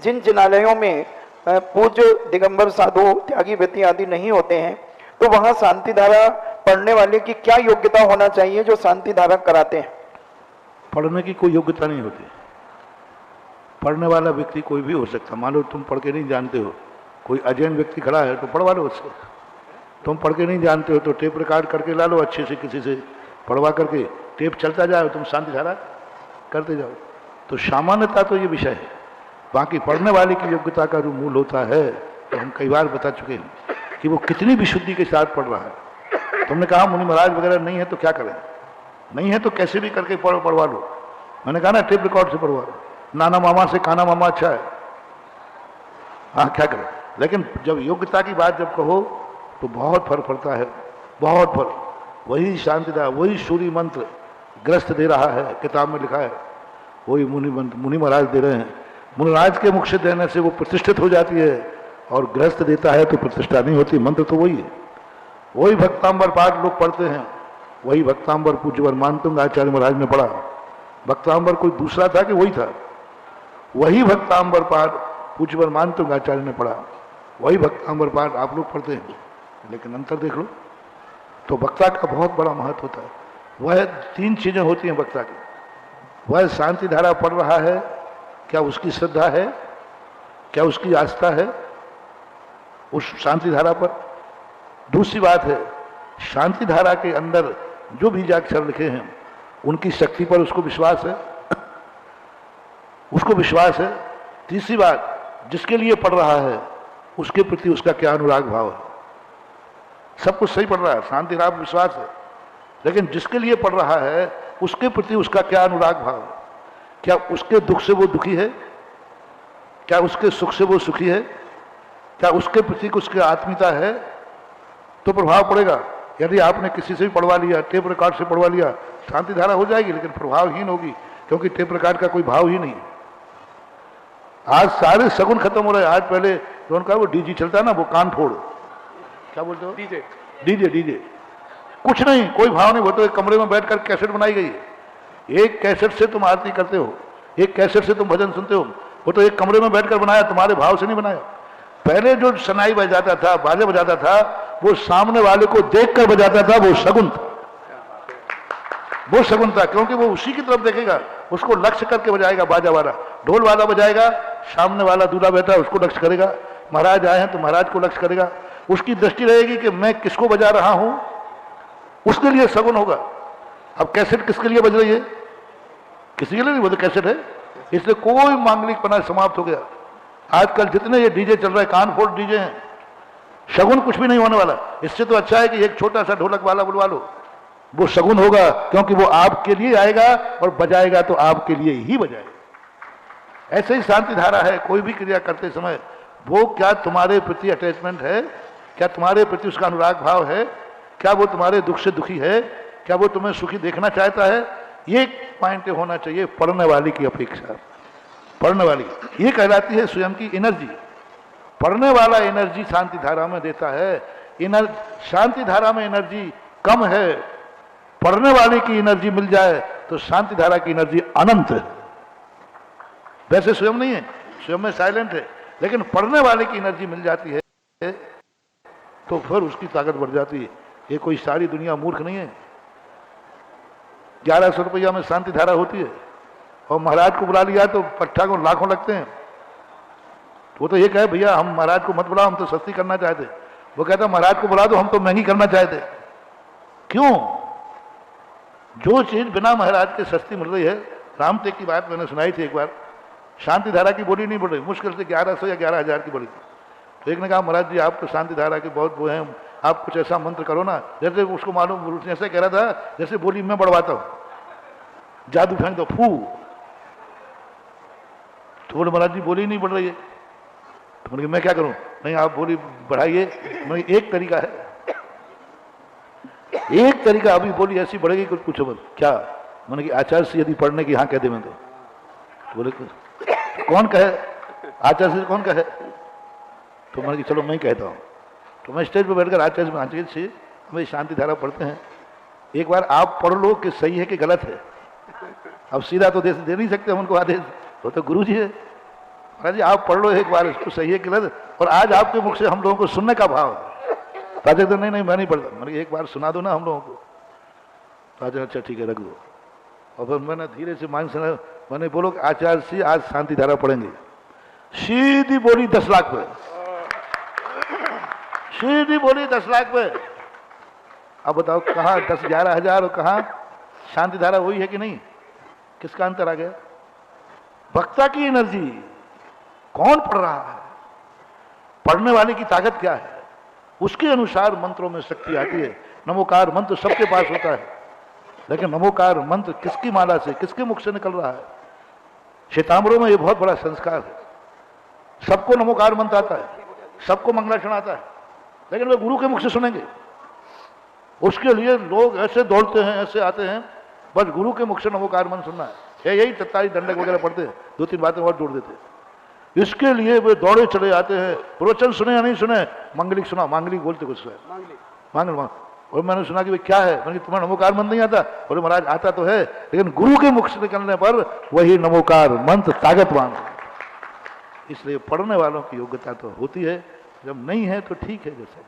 जिन जिनालयों में पूज्य दिगंबर साधु त्यागी व्यक्ति आदि नहीं होते हैं, तो वहां शांति धारा पढ़ने वाले की क्या योग्यता होना चाहिए जो शांति धारा कराते हैं? पढ़ने की कोई योग्यता नहीं होती। पढ़ने वाला व्यक्ति कोई भी हो सकता। मान लो तुम पढ़ के नहीं जानते हो, कोई अजैन व्यक्ति खड़ा है तो पढ़वा लो उससे। तुम पढ़ के नहीं जानते हो तो टेप रिकॉर्ड करके ला लो अच्छे से, किसी से पढ़वा करके टेप चलता जाए, तुम शांति धारा करते जाओ। तो सामान्यता तो ये विषय है। बाकी पढ़ने वाले की योग्यता का जो मूल होता है, तो हम कई बार बता चुके हैं कि वो कितनी विशुद्धि के साथ पढ़ रहा है। तुमने कहा मुनि महाराज वगैरह नहीं है तो क्या करें? नहीं है तो कैसे भी करके पढ़वा लो। मैंने कहा ना टेप रिकॉर्ड से पढ़वा लो। नाना मामा से काना मामा अच्छा है। हाँ, क्या करें? लेकिन जब योग्यता की बात जब कहो तो बहुत फर्क पड़ता है, बहुत फर्क। वही शांतिदा, वही सूर्य मंत्र ग्रस्त दे रहा है, किताब में लिखा है, वही मुनि महाराज दे रहे हैं। मुनि महाराज के मुख से देने से वो प्रतिष्ठित हो जाती है, और गृहस्थ देता है तो प्रतिष्ठा नहीं होती। मंत्र तो वही है। वही भक्तांबर पाठ लोग पढ़ते हैं, वही भक्तांबर पूज्य वर्मानतुंग आचार्य महाराज ने पढ़ा। भक्तांबर कोई दूसरा था कि वही था? वही भक्तांबर पाठ पूज्य वर्मानतुंग आचार्य ने पढ़ा, वही भक्तांबर पाठ आप लोग पढ़ते हैं। लेकिन अंतर देख लो। तो वक्ता का बहुत बड़ा महत्व होता है। वह 3 चीजें होती हैं वक्ता की। वह शांति धारा पढ़ रहा है, क्या उसकी श्रद्धा है, क्या उसकी आस्था है उस शांति धारा पर। दूसरी बात है, शांति धारा के अंदर जो बीजाक्षर लिखे हैं उनकी शक्ति पर उसको विश्वास है, उसको विश्वास है। तीसरी बात, जिसके लिए पढ़ रहा है उसके प्रति उसका क्या अनुराग भाव है। सब कुछ सही पढ़ रहा है, शांति धारा पर विश्वास है, लेकिन जिसके लिए पढ़ रहा है उसके प्रति उसका क्या अनुराग भाव है। क्या उसके दुख से वो दुखी है, क्या उसके सुख से वो सुखी है, क्या उसके प्रति उसकी आत्मीयता है, तो प्रभाव पड़ेगा। यदि आपने किसी से भी पढ़वा लिया, टेप रिकॉर्ड से पढ़वा लिया, शांति धारा हो जाएगी लेकिन प्रभावहीन होगी, क्योंकि टेप रिकॉर्ड का कोई भाव ही नहीं है। आज सारे सगुन खत्म हो रहे हैं। आज पहले जो उनका वो डीजी चलता है ना, वो कान फोड़, क्या बोलते हो, डीजे डीजे डीजे, कुछ नहीं, कोई भाव नहीं। वो तो एक कमरे में बैठकर कैसेट बनाई गई है। एक कैसेट से तुम आरती करते हो, एक कैसेट से तुम भजन सुनते हो, वो तो एक कमरे में बैठकर बनाया, तुम्हारे भाव से नहीं बनाया। पहले जो सनाई बजाता था, बाजा बजाता था, वो सामने वाले को देखकर बजाता था, वो शगुन था, वो शगुन था, क्योंकि वो उसी की तरफ देखेगा, उसको लक्ष्य करके बजाएगा। बाजा वाला ढोल वाला बजाएगा, सामने वाला दूल्हा बैठा है उसको लक्ष्य करेगा। महाराज आए हैं तो महाराज को लक्ष्य करेगा। उसकी दृष्टि रहेगी कि मैं किसको बजा रहा हूं, उसके लिए शगुन होगा। अब कैसेट किसके लिए बज रही है? किसी के लिए नहीं, वो तो कैसेट है। इसलिए कोई मांगलिकपना समाप्त हो गया। आजकल जितने ये डीजे चल रहे हैं, कान फोड़ डीजे हैं, शगुन कुछ भी नहीं होने वाला। इससे तो अच्छा है कि एक छोटा सा ढोलक वाला बुलवा लो, वो शगुन होगा, क्योंकि वो आपके लिए आएगा और बजाएगा तो आपके लिए ही बजाएगा। ऐसे ही शांति धारा है। कोई भी क्रिया करते समय वो क्या तुम्हारे प्रति अटैचमेंट है, क्या तुम्हारे प्रति उसका अनुराग भाव है, क्या वो तुम्हारे दुख से दुखी है, क्या वो तुम्हें सुखी देखना चाहता है, ये पॉइंट होना चाहिए पढ़ने वाले की अपेक्षा। पढ़ने वाली ये कहलाती है स्वयं की एनर्जी। पढ़ने वाला एनर्जी शांति धारा में देता है। शांति धारा में एनर्जी कम है, पढ़ने वाले की एनर्जी मिल जाए तो शांति धारा की एनर्जी अनंत है। वैसे स्वयं नहीं है, स्वयं में साइलेंट है, लेकिन पढ़ने वाले की एनर्जी मिल जाती है तो फिर उसकी ताकत बढ़ जाती है। ये कोई सारी दुनिया मूर्ख नहीं है। 1100 रुपया में शांति धारा होती है, और महाराज को बुला लिया तो पट्टा को लाखों लगते हैं। वो तो ये कहे भैया हम महाराज को मत बुलाओ, हम तो सस्ती करना चाहते। वो कहता महाराज को बुला दो, हम तो महंगी करना चाहते। क्यों? जो चीज बिना महाराज के सस्ती मिल रही है। रामटेक की बात मैंने सुनाई थी एक बार। शांति धारा की बोली नहीं बढ़ रही, मुश्किल से 1100 या 11,000 की बोली थी। तो एक ने कहा महाराज जी आप तो शांति धारा के बहुत वो हैं, आप कुछ ऐसा मंत्र करो ना। जैसे उसको मालूम, उसने ऐसे कह रहा था जैसे बोली मैं बढ़वाता हूँ, जादू फेंक दो फू। तो बोले महाराज जी बोली नहीं बढ़ रही है। तो बोले मैं क्या करूं? नहीं आप बोली बढ़ाइए। एक तरीका है, एक तरीका। अभी बोली ऐसी बढ़ेगी कुछ पूछो मत। क्या? मैंने कि आचार्य से यदि पढ़ने की हाँ कह दे मैं तो बोले कौन कहे, आचार्य से कौन कहे? तो मैंने कि चलो मैं ही कहता हूँ। तो मैं स्टेज पर बैठकर आचार्य आचार्य से हमें शांति धारा पढ़ते हैं, एक बार आप पढ़ लो कि सही है कि गलत है। अब सीधा तो दे नहीं सकते हम उनको आदेश, वो तो गुरु जी है। महाराज जी आप पढ़ लो एक बार इसको, सही है गलत, और आज आपके मुख से हम लोगों को सुनने का भाव है। राजा कहते नहीं नहीं मैं नहीं पढ़ता, मैंने एक बार सुना दो ना हम लोगों को। राजा अच्छा ठीक है रख दो। और फिर मैंने धीरे से मांग सुना, मैंने बोलो कि आचार्य जी आज शांति धारा पढ़ेंगे। सीधी बोली 10 लाख पे, सीधी बोली 10 लाख पे। अब बताओ कहाँ 10-11 हजार और कहाँ शांति धारा हुई है कि नहीं? किसका अंतर आ गया? वक्ता की एनर्जी, कौन पढ़ रहा है, पढ़ने वाले की ताकत क्या है, उसके अनुसार मंत्रों में शक्ति आती है। नमोकार मंत्र सबके पास होता है, लेकिन नमोकार मंत्र किसकी माला से, किसके मुख से निकल रहा है? श्वेतांबरों में ये बहुत बड़ा संस्कार है। सबको नमोकार मंत्र आता है, सबको मंगलाचरण आता है, लेकिन वे गुरु के मुख से सुनेंगे। उसके लिए लोग ऐसे दौड़ते हैं, ऐसे आते हैं, बस गुरु के मुख से नमोकार मंत्र सुनना है। यही तत्तारी दंडक वगैरह पढ़ते हैं, 2-3 बातें और जोड़ देते हैं। इसके लिए वे दौड़े चले जाते हैं। प्रवचन सुने या नहीं सुने, मांगलिक सुना, मांगलिक बोलते कुछ है, मांगल। और मैंने सुना कि भाई क्या है, मैंने तुम्हारा नमोकार मंत्र नहीं आता? बोले महाराज आता तो है, लेकिन गुरु के मुख से निकलने पर वही नमोकार मंत्र ताकतवान है। इसलिए पढ़ने वालों की योग्यता तो होती है, जब नहीं है तो ठीक है जैसे